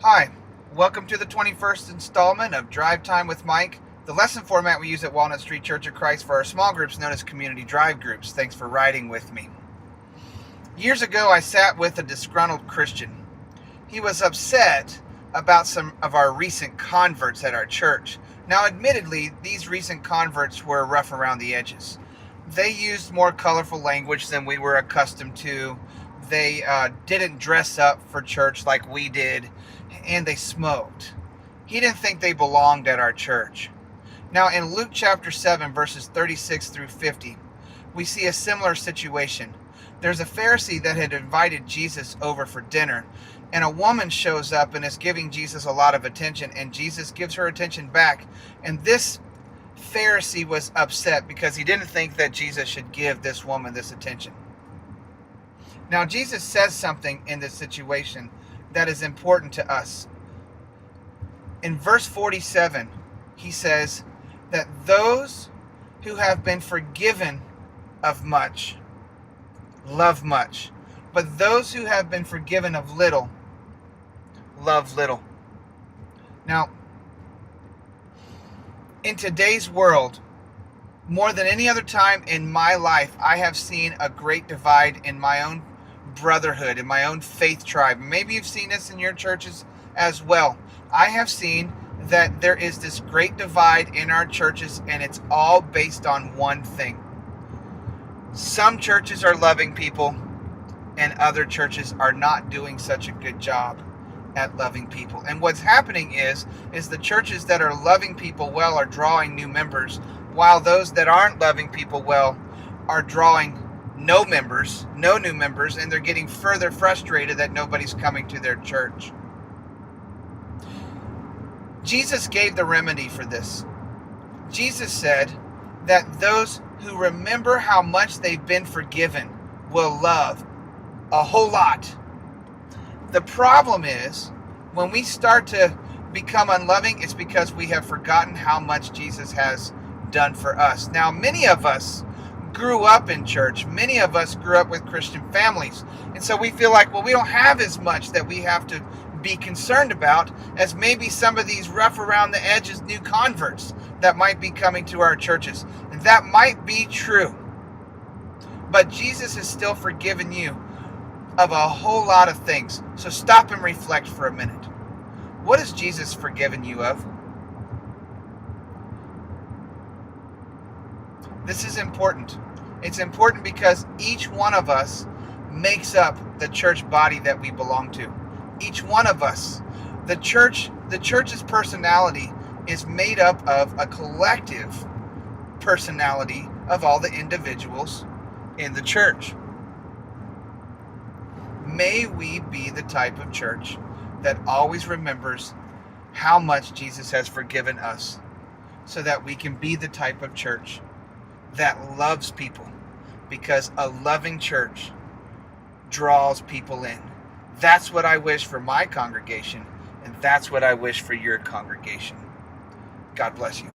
Hi, welcome to the 21st installment of Drive Time with Mike, the lesson format we use at Walnut Street Church of Christ for our small groups known as community drive groups. Thanks for riding with me. Years ago, I sat with a disgruntled Christian. He was upset about some of our recent converts at our church. Now, admittedly, these recent converts were rough around the edges. They used more colorful language than we were accustomed to. They didn't dress up for church like we did, and they smoked. He didn't think they belonged at our church. Now, in Luke chapter 7, verses 36 through 50, we see a similar situation. There's a Pharisee that had invited Jesus over for dinner, and a woman shows up and is giving Jesus a lot of attention, and Jesus gives her attention back. And this Pharisee was upset because he didn't think that Jesus should give this woman this attention. Now, Jesus says something in this situation that is important to us. In verse 47, he says that those who have been forgiven of much love much, but those who have been forgiven of little love little. Now, in today's world, more than any other time in my life, I have seen a great divide in my own brotherhood, in my own faith tribe. Maybe you've seen this in your churches as well. I have seen that there is this great divide in our churches, and it's all based on one thing. Some churches are loving people, and other churches are not doing such a good job at loving people. And what's happening is the churches that are loving people well are drawing new members, while those that aren't loving people well are drawing no new members, and they're getting further frustrated that nobody's coming to their church. Jesus gave the remedy for this. Jesus said that those who remember how much they've been forgiven will love a whole lot. The problem is, when we start to become unloving, it's because we have forgotten how much Jesus has done for us. Now, many of us grew up in church. Many of us grew up with Christian families. And so we feel like, well, we don't have as much that we have to be concerned about as maybe some of these rough around the edges new converts that might be coming to our churches. And that might be true. But Jesus has still forgiven you of a whole lot of things. So stop and reflect for a minute. What has Jesus forgiven you of? This is important. It's important because each one of us makes up the church body that we belong to. Each one of us. The church's personality is made up of a collective personality of all the individuals in the church. May we be the type of church that always remembers how much Jesus has forgiven us, so that we can be the type of church that loves people, because a loving church draws people in. That's what I wish for my congregation, and that's what I wish for your congregation. God bless you.